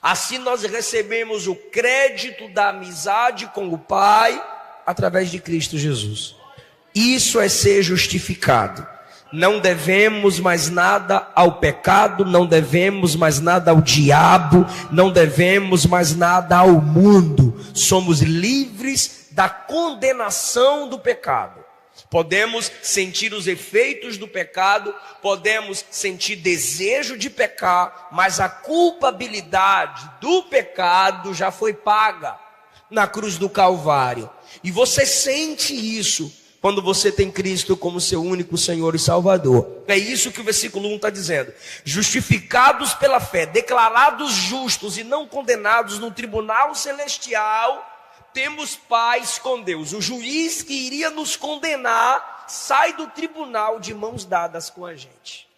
Assim nós recebemos o crédito da amizade com o Pai através de Cristo Jesus. Isso é ser justificado. Não devemos mais nada ao pecado, não devemos mais nada ao diabo, não devemos mais nada ao mundo. Somos livres da condenação do pecado. Podemos sentir os efeitos do pecado, podemos sentir desejo de pecar, mas a culpabilidade do pecado já foi paga na cruz do Calvário. E você sente isso quando você tem Cristo como seu único Senhor e Salvador. É isso que o versículo 1 está dizendo. Justificados pela fé, declarados justos e não condenados no tribunal celestial, temos paz com Deus. O juiz que iria nos condenar sai do tribunal de mãos dadas com a gente.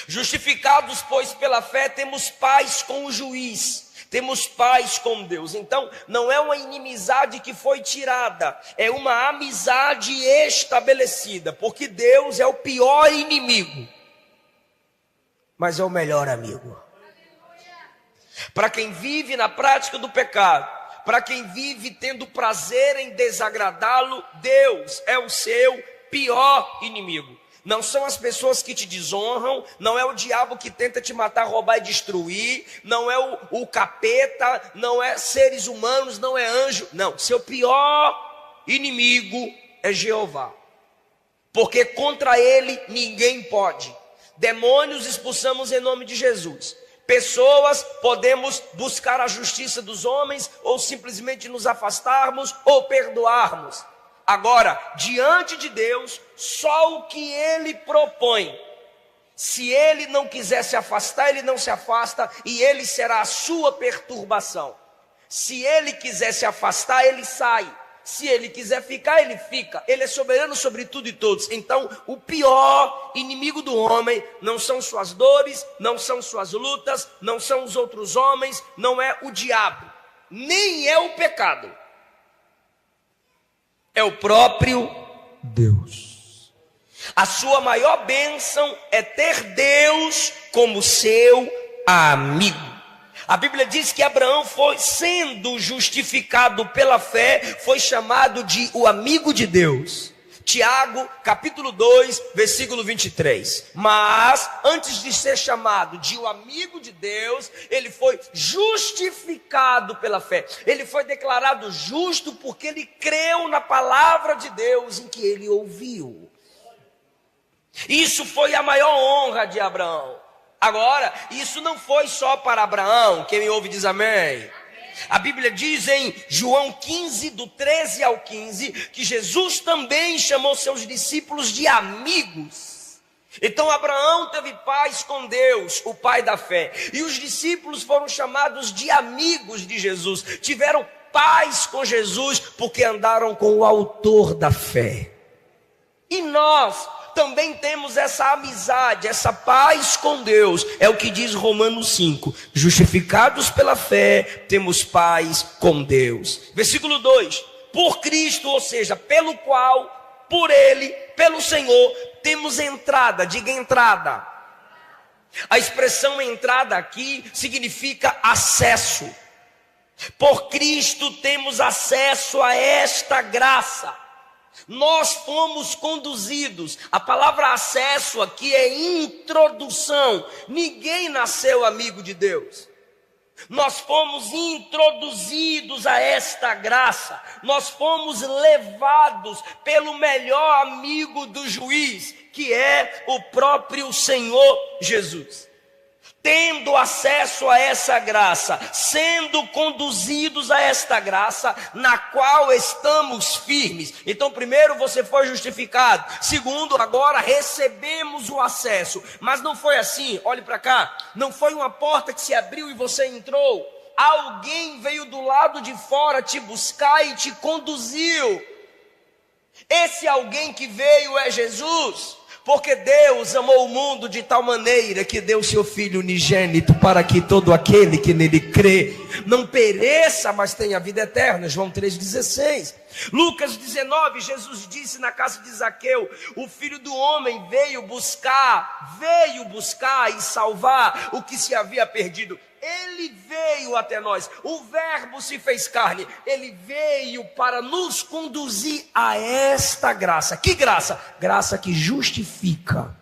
Justificados, pois, pela fé, temos paz com o juiz. Temos paz com Deus. Então, não é uma inimizade que foi tirada, é uma amizade estabelecida, porque Deus é o pior inimigo, mas é o melhor amigo. Para quem vive na prática do pecado, para quem vive tendo prazer em desagradá-lo, Deus é o seu pior inimigo. Não são as pessoas que te desonram, não é o diabo que tenta te matar, roubar e destruir, não é o capeta, não é seres humanos, não é anjo. Não, seu pior inimigo é Jeová. Porque contra ele ninguém pode. Demônios expulsamos em nome de Jesus. Pessoas, podemos buscar a justiça dos homens, ou simplesmente nos afastarmos, ou perdoarmos. Agora, diante de Deus, só o que Ele propõe. Se Ele não quiser se afastar, Ele não se afasta, e Ele será a sua perturbação. Se Ele quiser se afastar, Ele sai. Se Ele quiser ficar, Ele fica. Ele é soberano sobre tudo e todos. Então, o pior inimigo do homem não são suas dores, não são suas lutas, não são os outros homens, não é o diabo, nem é o pecado. É o próprio Deus. A sua maior bênção é ter Deus como seu amigo. A Bíblia diz que Abraão foi, sendo justificado pela fé, foi chamado de o amigo de Deus. Tiago, capítulo 2, versículo 23. Mas, antes de ser chamado de o amigo de Deus, ele foi justificado pela fé. Ele foi declarado justo porque ele creu na palavra de Deus em que ele ouviu. Isso foi a maior honra de Abraão. Agora, isso não foi só para Abraão. Quem me ouve diz amém. A Bíblia diz em João 15, do 13 ao 15, que Jesus também chamou seus discípulos de amigos. Então Abraão teve paz com Deus, o Pai da fé, e os discípulos foram chamados de amigos de Jesus. Tiveram paz com Jesus porque andaram com o autor da fé. E nós também temos essa amizade, essa paz com Deus. É o que diz Romanos 5. Justificados pela fé, temos paz com Deus. Versículo 2. Por Cristo, ou seja, pelo qual, por Ele, pelo Senhor, temos entrada. Diga entrada. A expressão entrada aqui significa acesso. Por Cristo temos acesso a esta graça. Nós fomos conduzidos. A palavra acesso aqui é introdução. Ninguém nasceu amigo de Deus. Nós fomos introduzidos a esta graça. Nós fomos levados pelo melhor amigo do juiz, que é o próprio Senhor Jesus. Tendo acesso a essa graça, sendo conduzidos a esta graça, na qual estamos firmes. Então, primeiro, você foi justificado. Segundo, agora recebemos o acesso. Mas não foi assim, olhe para cá. Não foi uma porta que se abriu e você entrou. Alguém veio do lado de fora te buscar e te conduziu. Esse alguém que veio é Jesus. Porque Deus amou o mundo de tal maneira que deu seu Filho unigênito, para que todo aquele que nele crê não pereça, mas tenha vida eterna. João 3,16. Lucas 19, Jesus disse na casa de Zaqueu: o Filho do Homem veio buscar e salvar o que se havia perdido. Ele veio até nós, o Verbo se fez carne, ele veio para nos conduzir a esta graça. Que graça? Graça que justifica.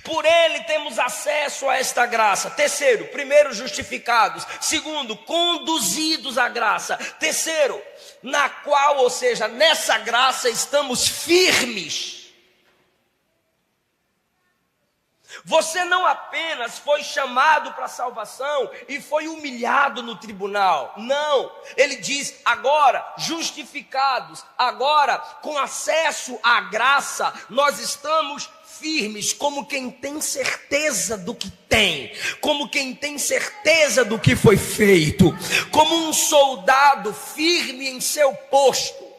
Por ele temos acesso a esta graça. Terceiro, primeiro, justificados. Segundo, conduzidos à graça. Terceiro, na qual, ou seja, nessa graça estamos firmes. Você não apenas foi chamado para a salvação e foi humilhado no tribunal. Não, ele diz: agora justificados, agora com acesso à graça, nós estamos firmes, como quem tem certeza do que tem, como quem tem certeza do que foi feito, como um soldado firme em seu posto.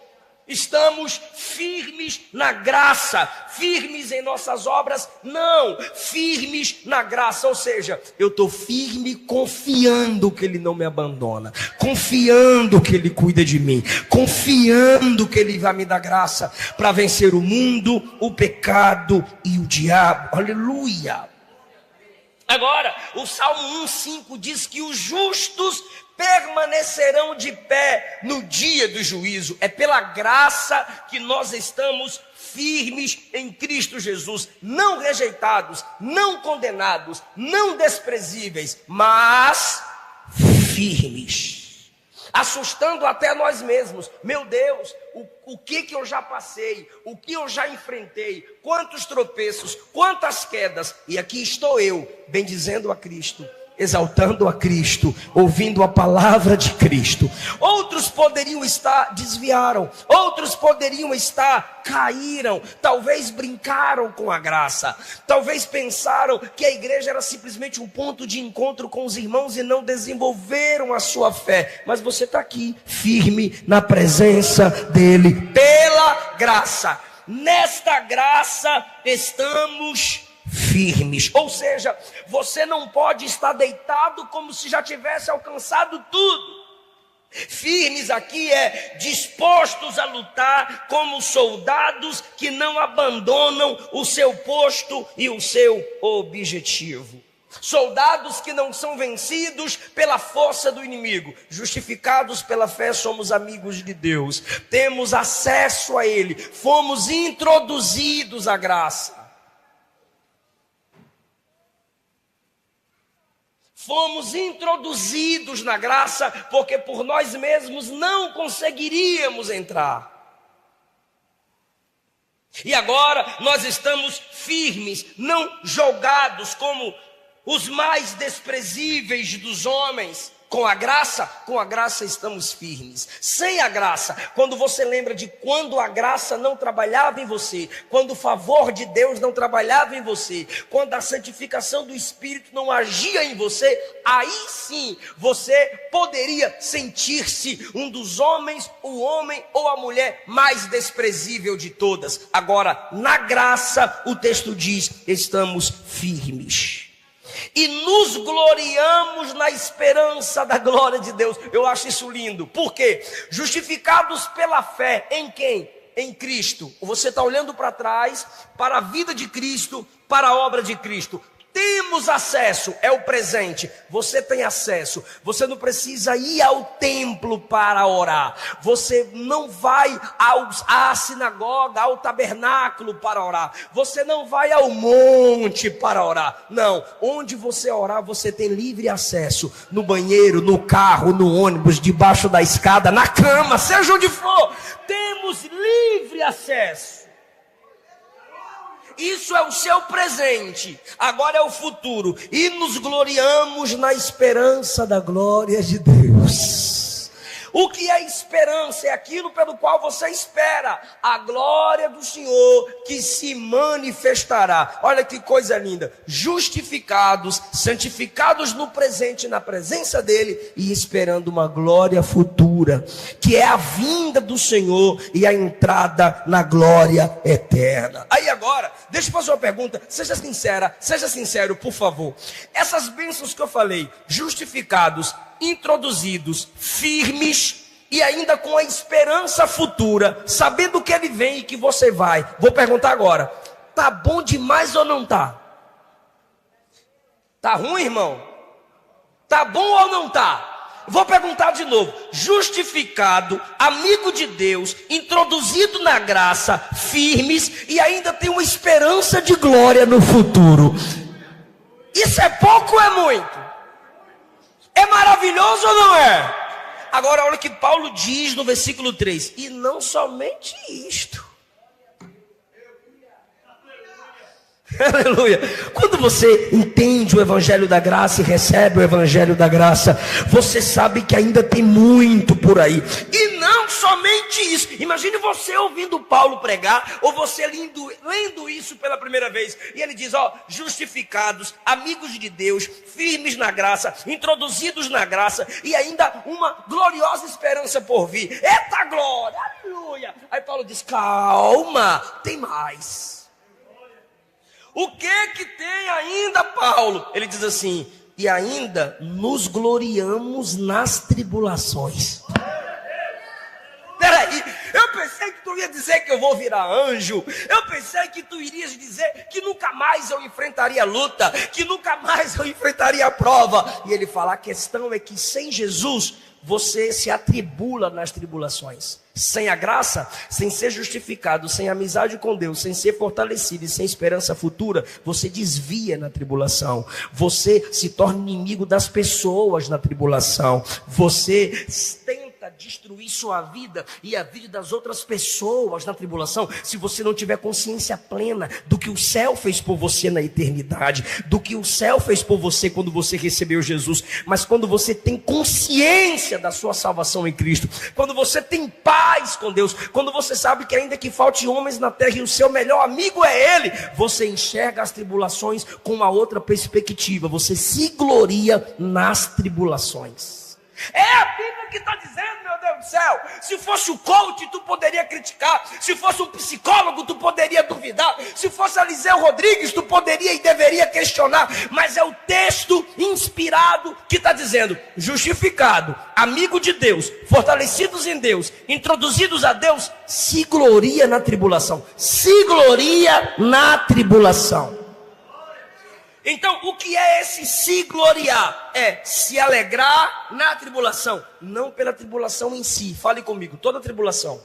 Estamos firmes na graça, firmes em nossas obras, não, firmes na graça, ou seja, eu estou firme confiando que Ele não me abandona, confiando que Ele cuida de mim, confiando que Ele vai me dar graça para vencer o mundo, o pecado e o diabo. Aleluia! Agora, o Salmo 1,5 diz que os justos permanecerão de pé no dia do juízo. É pela graça que nós estamos firmes em Cristo Jesus, não rejeitados, não condenados, não desprezíveis, mas firmes, assustando até nós mesmos. Meu Deus, o que eu já passei, o que eu já enfrentei, quantos tropeços, quantas quedas, e aqui estou eu, bendizendo a Cristo, exaltando a Cristo, ouvindo a palavra de Cristo. Outros poderiam estar, desviaram, outros poderiam estar, caíram, talvez brincaram com a graça, talvez pensaram que a igreja era simplesmente um ponto de encontro com os irmãos e não desenvolveram a sua fé, mas você está aqui, firme na presença dEle, pela graça. Nesta graça estamos firmes, ou seja, você não pode estar deitado como se já tivesse alcançado tudo. Firmes aqui é dispostos a lutar como soldados que não abandonam o seu posto e o seu objetivo. Soldados que não são vencidos pela força do inimigo. Justificados pela fé, somos amigos de Deus, temos acesso a Ele, fomos introduzidos à graça. Fomos introduzidos na graça, porque por nós mesmos não conseguiríamos entrar. E agora nós estamos firmes, não jogados como os mais desprezíveis dos homens. Com a graça estamos firmes. Sem a graça, quando você lembra de quando a graça não trabalhava em você, quando o favor de Deus não trabalhava em você, quando a santificação do Espírito não agia em você, aí sim você poderia sentir-se um dos homens, o homem ou a mulher mais desprezível de todas. Agora, na graça, o texto diz, estamos firmes. E nos gloriamos na esperança da glória de Deus. Eu acho isso lindo. Por quê? Justificados pela fé em quem? Em Cristo. Você está olhando para trás, para a vida de Cristo, para a obra de Cristo. Temos acesso, é o presente. Você tem acesso. Você não precisa ir ao templo para orar. Você não vai à sinagoga, ao tabernáculo para orar. Você não vai ao monte para orar. Não, onde você orar, você tem livre acesso. No banheiro, no carro, no ônibus, debaixo da escada, na cama, seja onde for. Temos livre acesso. Isso é o seu presente, agora é o futuro. E nos gloriamos na esperança da glória de Deus. O que é esperança? É aquilo pelo qual você espera a glória do Senhor que se manifestará. Olha que coisa linda. Justificados, santificados no presente, na presença dEle, e esperando uma glória futura, que é a vinda do Senhor e a entrada na glória eterna. Aí agora, deixa eu fazer uma pergunta, seja sincero, por favor. Essas bênçãos que eu falei, justificados, introduzidos, firmes, e ainda com a esperança futura, sabendo que ele vem e que você vai. Vou perguntar agora, tá bom demais ou não tá? Tá ruim, irmão? Tá bom ou não tá? Vou perguntar de novo. Justificado, amigo de Deus, introduzido na graça, firmes e ainda tem uma esperança de glória no futuro. Isso é pouco ou é muito? É maravilhoso ou não é? Agora olha o que Paulo diz no versículo 3. E não somente isto. Aleluia. Quando você entende o evangelho da graça e recebe o evangelho da graça, você sabe que ainda tem muito por aí. E não somente isso. Imagine você ouvindo Paulo pregar, ou você lendo isso pela primeira vez, e ele diz, justificados, amigos de Deus, firmes na graça, introduzidos na graça, e ainda uma gloriosa esperança por vir. Eita glória, aleluia. Aí Paulo diz, calma, tem mais. O que tem ainda, Paulo? Ele diz assim, e ainda nos gloriamos nas tribulações. Peraí, eu pensei que tu ia dizer que eu vou virar anjo. Eu pensei que tu irias dizer que nunca mais eu enfrentaria luta, que nunca mais eu enfrentaria a prova. E ele fala, a questão é que sem Jesus, você se atribula nas tribulações. Sem a graça, sem ser justificado, sem amizade com Deus, sem ser fortalecido e sem esperança futura, você desvia na tribulação. Você se torna inimigo das pessoas na tribulação. Você tenta destruir sua vida e a vida das outras pessoas na tribulação, se você não tiver consciência plena do que o céu fez por você na eternidade, do que o céu fez por você quando você recebeu Jesus. Mas quando você tem consciência da sua salvação em Cristo, quando você tem paz com Deus, quando você sabe que ainda que falte homens na terra e o seu melhor amigo é Ele, você enxerga as tribulações com uma outra perspectiva, você se gloria nas tribulações. É a Bíblia que está dizendo, meu Deus do céu. Se fosse o coach, tu poderia criticar. Se fosse um psicólogo, tu poderia duvidar. Se fosse Eliseu Rodrigues, tu poderia e deveria questionar. Mas é o texto inspirado que está dizendo, justificado, amigo de Deus, fortalecidos em Deus, introduzidos a Deus, se gloria na tribulação. Se gloria na tribulação. Então, o que é esse se gloriar? É se alegrar na tribulação, não pela tribulação em si. Fale comigo, toda tribulação.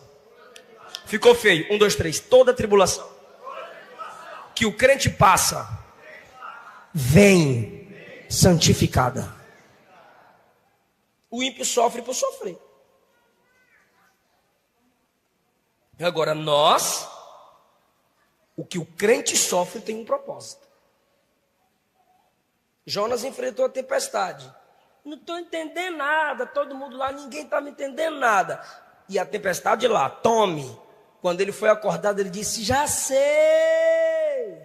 Ficou feio, 1, 2, 3, toda tribulação que o crente passa, vem santificada. O ímpio sofre por sofrer. Agora nós, o que o crente sofre tem um propósito. Jonas enfrentou a tempestade. Não estou entendendo nada, todo mundo lá, ninguém está me entendendo nada. E a tempestade lá, tome. Quando ele foi acordado, ele disse, já sei.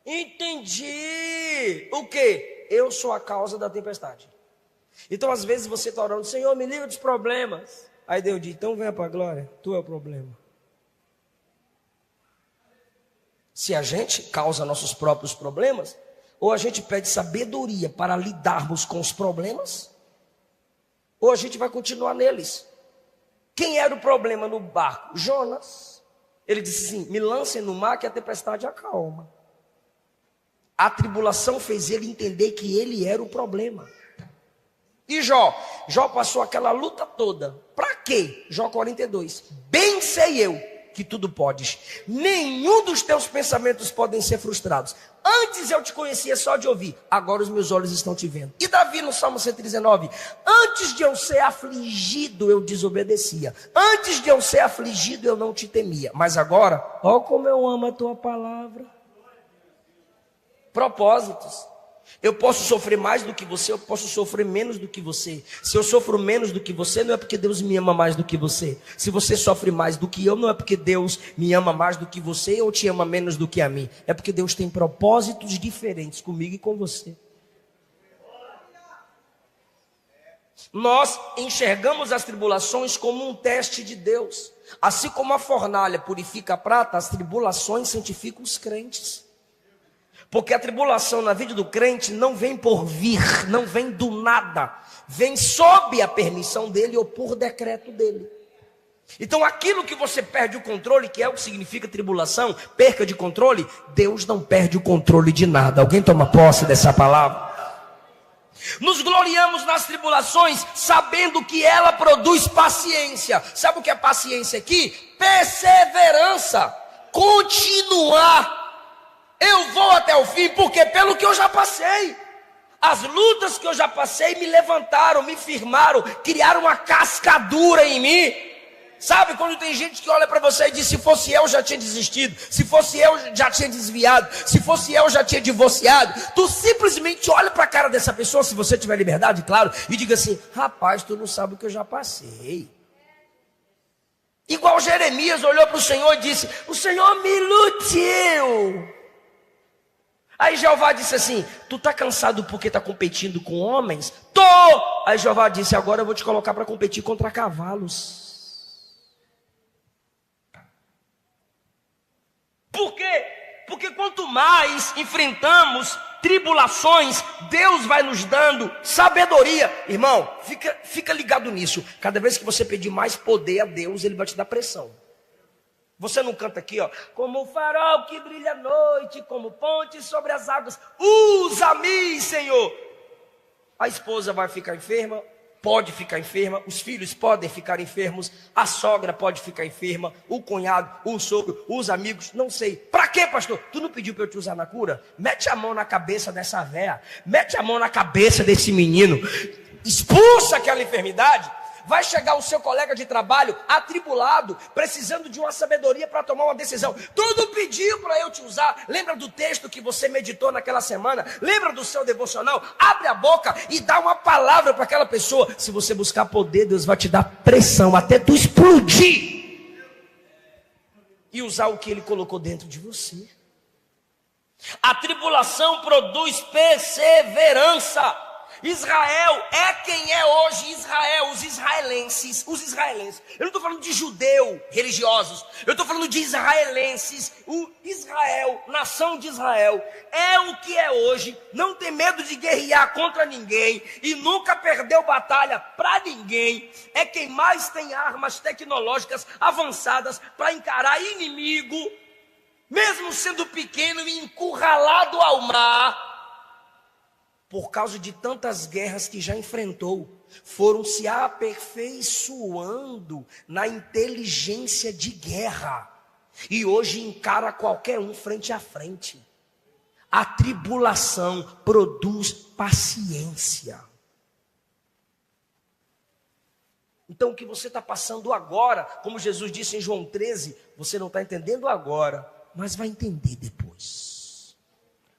Entendi. O quê? Eu sou a causa da tempestade. Então às vezes você está orando, Senhor, me livra dos problemas. Aí Deus diz, então venha para a glória, tu é o problema. Se a gente causa nossos próprios problemas, ou a gente pede sabedoria para lidarmos com os problemas, ou a gente vai continuar neles. Quem era o problema no barco? Jonas. Ele disse assim, me lancem no mar que a tempestade acalma. A tribulação fez ele entender que ele era o problema. E Jó passou aquela luta toda. Para quê? Jó 42. Bem sei eu que tudo podes. Nenhum dos teus pensamentos podem ser frustrados. Antes eu te conhecia só de ouvir, agora os meus olhos estão te vendo. E Davi no Salmo 119, antes de eu ser afligido eu desobedecia. Antes de eu ser afligido eu não te temia. Mas agora, ó como eu amo a tua palavra. Propósitos. Eu posso sofrer mais do que você, eu posso sofrer menos do que você. Se eu sofro menos do que você, não é porque Deus me ama mais do que você. Se você sofre mais do que eu, não é porque Deus me ama mais do que você ou te ama menos do que a mim. É porque Deus tem propósitos diferentes comigo e com você. Nós enxergamos as tribulações como um teste de Deus. Assim como a fornalha purifica a prata, as tribulações santificam os crentes. Porque a tribulação na vida do crente não vem por vir, não vem do nada, vem sob a permissão dele ou por decreto dele. Então aquilo que você perde o controle, que é o que significa tribulação, perca de controle, Deus não perde o controle de nada. Alguém toma posse dessa palavra? Nos gloriamos nas tribulações, sabendo que ela produz paciência. Sabe o que é paciência aqui? Perseverança, continuar. Eu vou até o fim, porque pelo que eu já passei, as lutas que eu já passei me levantaram, me firmaram, criaram uma cascadura em mim. Sabe quando tem gente que olha para você e diz: se fosse eu já tinha desistido, se fosse eu já tinha desviado, se fosse eu já tinha divorciado. Tu simplesmente olha para a cara dessa pessoa, se você tiver liberdade, claro, e diga assim: rapaz, tu não sabe o que eu já passei. Igual Jeremias olhou para o Senhor e disse: o Senhor me iludiu. Aí Jeová disse assim: tu está cansado porque está competindo com homens? Tô! Aí Jeová disse: agora eu vou te colocar para competir contra cavalos. Por quê? Porque quanto mais enfrentamos tribulações, Deus vai nos dando sabedoria. Irmão, fica ligado nisso. Cada vez que você pedir mais poder a Deus, Ele vai te dar pressão. Você não canta aqui, ó: como o farol que brilha à noite, como ponte sobre as águas, usa-me, Senhor. A esposa vai ficar enferma, pode ficar enferma, os filhos podem ficar enfermos, a sogra pode ficar enferma, o cunhado, o sogro, os amigos, não sei. Pra quê, pastor? Tu não pediu para eu te usar na cura? Mete a mão na cabeça dessa véia, mete a mão na cabeça desse menino, expulsa aquela enfermidade. Vai chegar o seu colega de trabalho atribulado, precisando de uma sabedoria para tomar uma decisão. Tudo pediu para eu te usar. Lembra do texto que você meditou naquela semana? Lembra do seu devocional? Abre a boca e dá uma palavra para aquela pessoa. Se você buscar poder, Deus vai te dar pressão até tu explodir e usar o que Ele colocou dentro de você. A tribulação produz perseverança. Israel é quem é hoje. Israel, os israelenses. Eu não estou falando de judeu religiosos, eu estou falando de israelenses. O Israel, nação de Israel, é o que é hoje. Não tem medo de guerrear contra ninguém e nunca perdeu batalha para ninguém. É quem mais tem armas tecnológicas avançadas para encarar inimigo, mesmo sendo pequeno e encurralado ao mar. Por causa de tantas guerras que já enfrentou, foram se aperfeiçoando na inteligência de guerra. E hoje encara qualquer um frente a frente. A tribulação produz paciência. Então o que você está passando agora, como Jesus disse em João 13, você não está entendendo agora, mas vai entender depois.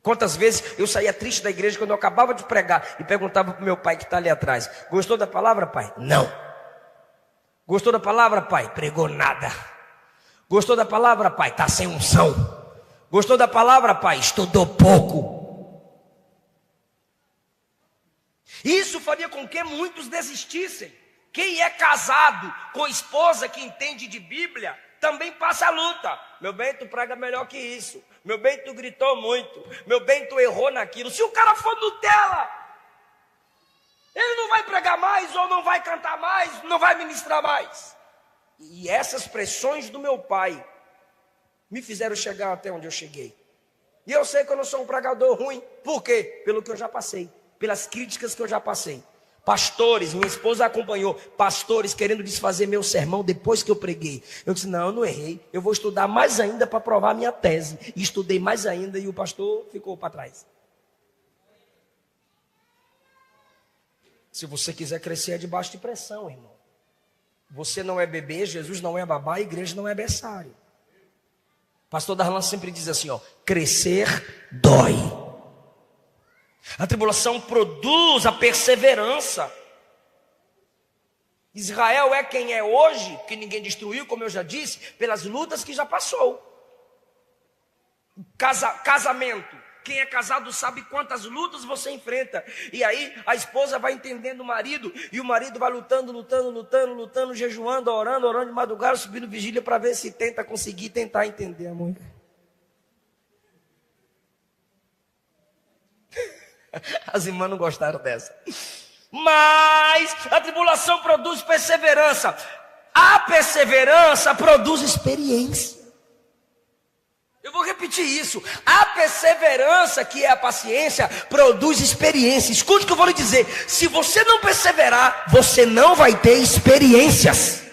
Quantas vezes eu saía triste da igreja quando eu acabava de pregar e perguntava para o meu pai que está ali atrás: gostou da palavra, pai? Não. Gostou da palavra, pai? Pregou nada. Gostou da palavra, pai? Está sem unção. Gostou da palavra, pai? Estudou pouco. Isso faria com que muitos desistissem. Quem é casado com esposa que entende de Bíblia também passa a luta. Meu bem, tu prega melhor que isso. Meu bem, tu gritou muito. Meu bem, tu errou naquilo. Se o cara for Nutella, ele não vai pregar mais, ou não vai cantar mais, não vai ministrar mais. E essas pressões do meu pai me fizeram chegar até onde eu cheguei. E eu sei que eu não sou um pregador ruim. Por quê? Pelo que eu já passei, pelas críticas que eu já passei. Pastores, minha esposa acompanhou, pastores querendo desfazer meu sermão depois que eu preguei. Eu disse: não, eu não errei, eu vou estudar mais ainda para provar minha tese. E estudei mais ainda e o pastor ficou para trás. Se você quiser crescer é debaixo de pressão, irmão. Você não é bebê, Jesus não é babá, a igreja não é berçário. Pastor Darlan sempre diz assim, ó: crescer dói. A tribulação produz a perseverança. Israel é quem é hoje, que ninguém destruiu, como eu já disse, pelas lutas que já passou. Casamento. Quem é casado sabe quantas lutas você enfrenta. E aí a esposa vai entendendo o marido, e o marido vai lutando, jejuando, orando de madrugada, subindo vigília para ver se tenta conseguir tentar entender a mulher. As irmãs não gostaram dessa. Mas a tribulação produz perseverança. A perseverança produz experiência. Eu vou repetir isso. A perseverança, que é a paciência, produz experiência. Escute o que eu vou lhe dizer. Se você não perseverar, você não vai ter experiências.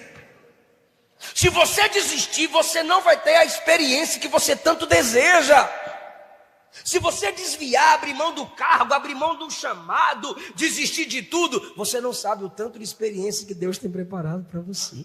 Se você desistir, você não vai ter a experiência que você tanto deseja. Se você desviar, abrir mão do cargo, abrir mão do chamado, desistir de tudo, você não sabe o tanto de experiência que Deus tem preparado para você.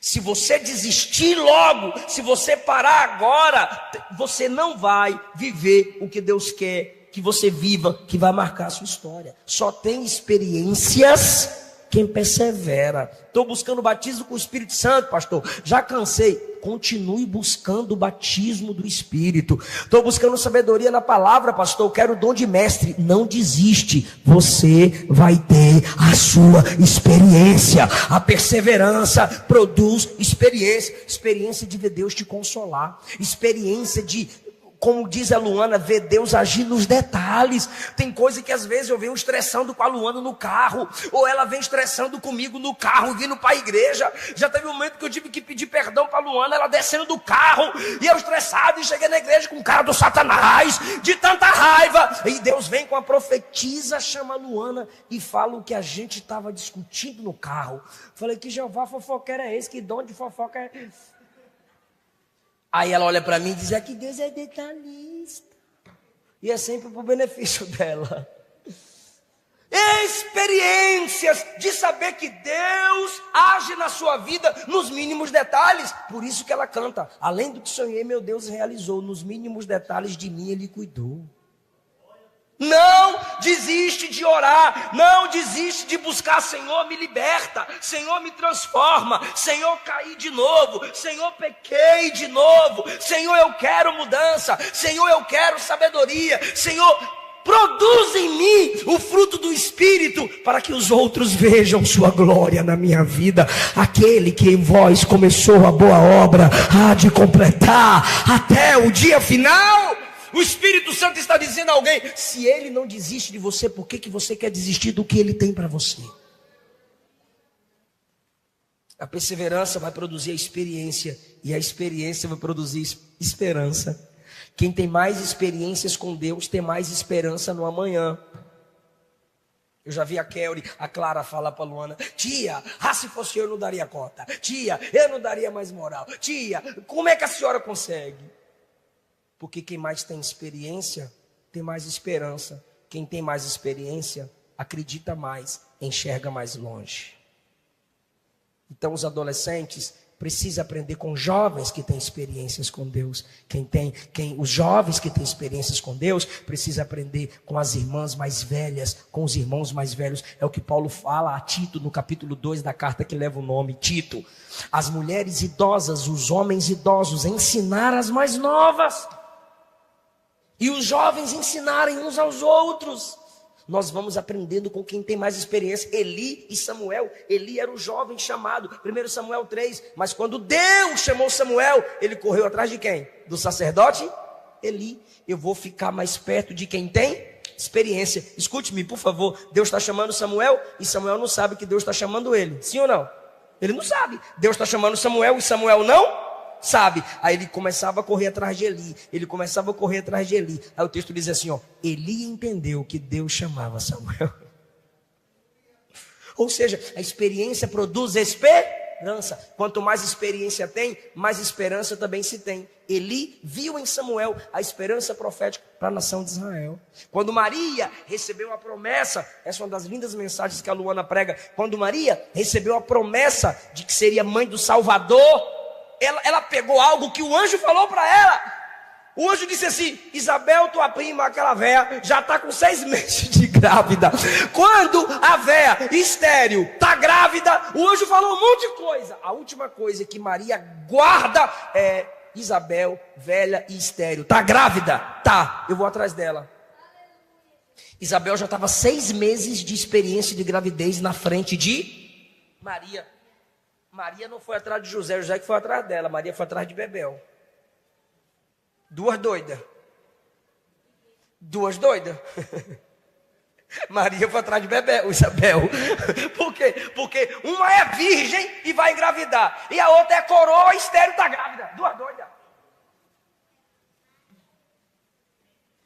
Se você desistir logo, se você parar agora, você não vai viver o que Deus quer que você viva, que vai marcar a sua história. Só tem experiências quem persevera. Estou buscando o batismo com o Espírito Santo, pastor. Já cansei. Continue buscando o batismo do Espírito. Estou buscando sabedoria na palavra, pastor. Eu quero o dom de mestre. Não desiste. Você vai ter a sua experiência. A perseverança produz experiência. Experiência de ver Deus te consolar. Experiência de, como diz a Luana, ver Deus agir nos detalhes. Tem coisa que às vezes eu venho estressando com a Luana no carro, ou ela vem estressando comigo no carro, vindo para a igreja. Já teve um momento que eu tive que pedir perdão para a Luana, ela descendo do carro, e eu estressado, e cheguei na igreja com cara do Satanás, de tanta raiva. E Deus vem com a profetisa, chama a Luana e fala o que a gente estava discutindo no carro. Falei, que Jeová fofoqueiro é esse? Que dom de fofoca é esse? Aí ela olha para mim e diz, é que Deus é detalhista. E é sempre para o benefício dela. Experiências de saber que Deus age na sua vida nos mínimos detalhes. Por isso que ela canta, além do que sonhei, meu Deus realizou. Nos mínimos detalhes de mim Ele cuidou. Não desiste de orar, não desiste de buscar, Senhor, me liberta, Senhor, me transforma, Senhor, caí de novo, Senhor, pequei de novo, Senhor, eu quero mudança, Senhor, eu quero sabedoria, Senhor, produz em mim o fruto do Espírito, para que os outros vejam sua glória na minha vida. Aquele que em vós começou a boa obra, há de completar até o dia final. O Espírito Santo está dizendo a alguém, se Ele não desiste de você, por que você quer desistir do que Ele tem para você? A perseverança vai produzir a experiência, e a experiência vai produzir esperança. Quem tem mais experiências com Deus, tem mais esperança no amanhã. Eu já vi a Kelly, a Clara falar para a Luana, tia, se fosse eu não daria conta. Tia, eu não daria mais moral. Tia, como é que a senhora consegue? Porque quem mais tem experiência, tem mais esperança. Quem tem mais experiência, acredita mais, enxerga mais longe. Então os adolescentes precisam aprender com jovens que têm experiências com Deus. Os jovens que têm experiências com Deus, precisam aprender com as irmãs mais velhas, com os irmãos mais velhos. É o que Paulo fala a Tito no capítulo 2 da carta que leva o nome Tito. As mulheres idosas, os homens idosos, ensinar as mais novas. E os jovens ensinarem uns aos outros. Nós vamos aprendendo com quem tem mais experiência. Eli e Samuel. Eli era o jovem chamado, 1 Samuel 3. Mas quando Deus chamou Samuel, ele correu atrás de quem? Do sacerdote Eli. Eu vou ficar mais perto de quem tem experiência. Escute-me, por favor. Deus está chamando Samuel e Samuel não sabe que Deus está chamando ele. Sim ou não? Ele não sabe. Deus está chamando Samuel e Samuel não sabe. Aí ele começava a correr atrás de Eli. Aí o texto diz assim, Eli entendeu que Deus chamava Samuel. Ou seja, a experiência produz esperança. Quanto mais experiência tem, mais esperança também se tem. Eli viu em Samuel a esperança profética para a nação de Israel. Quando Maria recebeu a promessa, essa é uma das lindas mensagens que a Luana prega. Quando Maria recebeu a promessa de que seria mãe do Salvador, ela pegou algo que o anjo falou para ela. O anjo disse assim, Isabel, tua prima, aquela véia, já está com 6 meses de grávida. Quando a véia estéril está grávida, o anjo falou um monte de coisa. A última coisa que Maria guarda é, Isabel, velha e estéril. Está grávida? Tá, eu vou atrás dela. Isabel já estava 6 meses de experiência de gravidez na frente de Maria. Maria não foi atrás de José que foi atrás dela. Maria foi atrás de Bebel. Duas doidas. Duas doidas. Maria foi atrás de Isabel. Por quê? Porque uma é virgem e vai engravidar, e a outra é coroa estéril, está grávida. Duas doidas.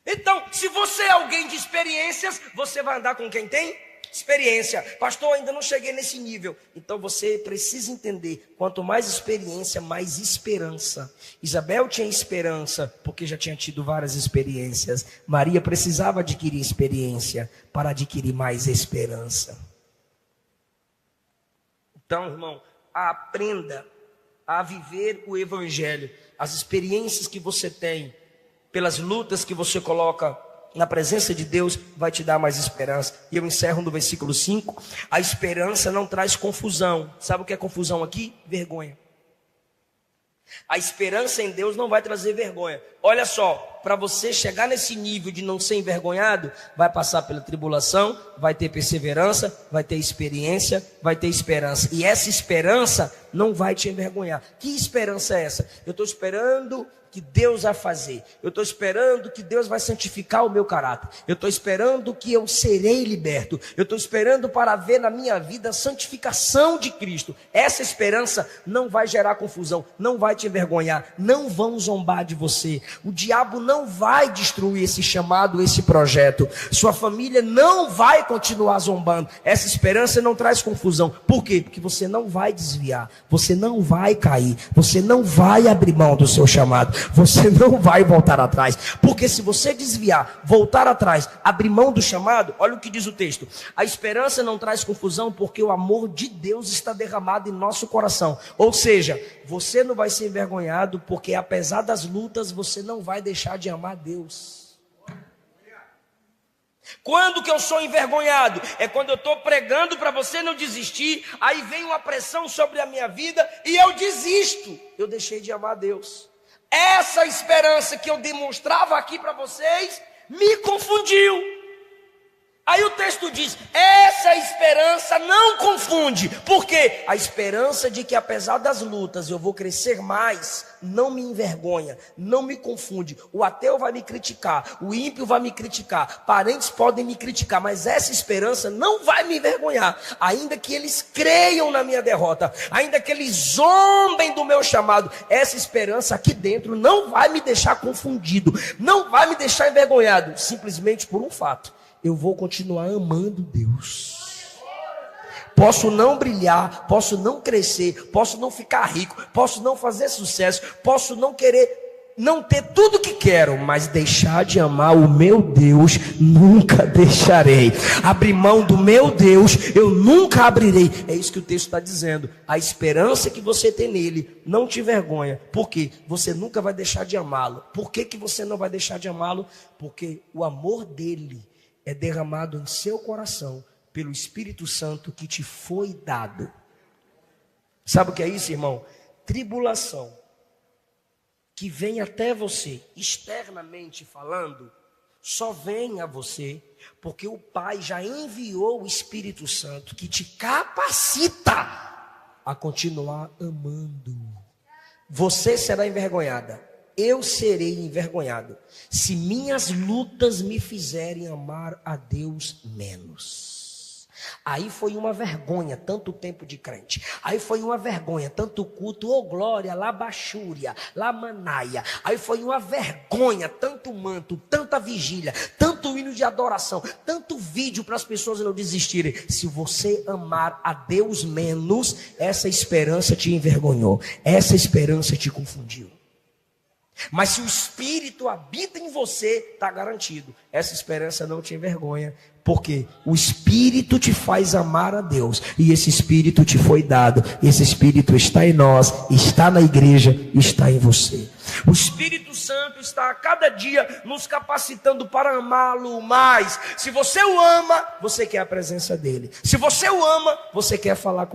Então, se você é alguém de experiências, você vai andar com quem tem experiência. Pastor, ainda não cheguei nesse nível. Então você precisa entender, quanto mais experiência, mais esperança. Isabel tinha esperança, porque já tinha tido várias experiências. Maria precisava adquirir experiência para adquirir mais esperança. Então, irmão, aprenda a viver o evangelho. As experiências que você tem, pelas lutas que você coloca na presença de Deus, vai te dar mais esperança. E eu encerro no versículo 5. A esperança não traz confusão. Sabe o que é confusão aqui? Vergonha. A esperança em Deus não vai trazer vergonha. Olha só, para você chegar nesse nível de não ser envergonhado, vai passar pela tribulação, vai ter perseverança, vai ter experiência, vai ter esperança. E essa esperança não vai te envergonhar. Que esperança é essa? Eu estou esperando que Deus vai fazer. Eu estou esperando que Deus vai santificar o meu caráter. Eu estou esperando que eu serei liberto. Eu estou esperando para ver na minha vida a santificação de Cristo. Essa esperança não vai gerar confusão, não vai te envergonhar, não vão zombar de você. O diabo não vai destruir esse chamado, esse projeto. Sua família não vai continuar zombando. Essa esperança não traz confusão. Por quê? Porque você não vai desviar, você não vai cair, você não vai abrir mão do seu chamado. Você não vai voltar atrás, porque se você desviar, voltar atrás, abrir mão do chamado, olha o que diz o texto: a esperança não traz confusão, porque o amor de Deus está derramado em nosso coração. Ou seja, você não vai ser envergonhado, porque apesar das lutas, você não vai deixar de amar Deus. Quando que eu sou envergonhado? É quando eu estou pregando para você não desistir, aí vem uma pressão sobre a minha vida e eu desisto. Eu deixei de amar Deus. Essa esperança que eu demonstrava aqui para vocês me confundiu. Aí o texto diz: essa esperança não confunde. Por quê? A esperança de que apesar das lutas eu vou crescer mais, não me envergonha, não me confunde. O ateu vai me criticar, o ímpio vai me criticar, parentes podem me criticar, mas essa esperança não vai me envergonhar. Ainda que eles creiam na minha derrota, ainda que eles zombem do meu chamado, essa esperança aqui dentro não vai me deixar confundido, não vai me deixar envergonhado, simplesmente por um fato: eu vou continuar amando Deus. Posso não brilhar, posso não crescer, posso não ficar rico, posso não fazer sucesso, posso não querer, não ter tudo que quero, mas deixar de amar o meu Deus, nunca deixarei. Abrir mão do meu Deus, eu nunca abrirei. É isso que o texto está dizendo. A esperança que você tem nele não te envergonha. Por quê? Você nunca vai deixar de amá-lo. Por que que você não vai deixar de amá-lo? Porque o amor dele é derramado em seu coração pelo Espírito Santo que te foi dado. Sabe o que é isso, irmão? Tribulação que vem até você, externamente falando, só vem a você porque o Pai já enviou o Espírito Santo que te capacita a continuar amando. Você será envergonhada. Eu serei envergonhado se minhas lutas me fizerem amar a Deus menos. Aí foi uma vergonha tanto tempo de crente. Aí foi uma vergonha tanto culto, ô glória, lá baixúria, lá manaia. Aí foi uma vergonha tanto manto, tanta vigília, tanto hino de adoração, tanto vídeo para as pessoas não desistirem. Se você amar a Deus menos, essa esperança te envergonhou, essa esperança te confundiu. Mas se o Espírito habita em você, está garantido. Essa esperança não te envergonha. Porque o Espírito te faz amar a Deus. E esse Espírito te foi dado. Esse Espírito está em nós, está na igreja, está em você. O Espírito Santo está a cada dia nos capacitando para amá-lo mais. Se você o ama, você quer a presença dele. Se você o ama, você quer falar com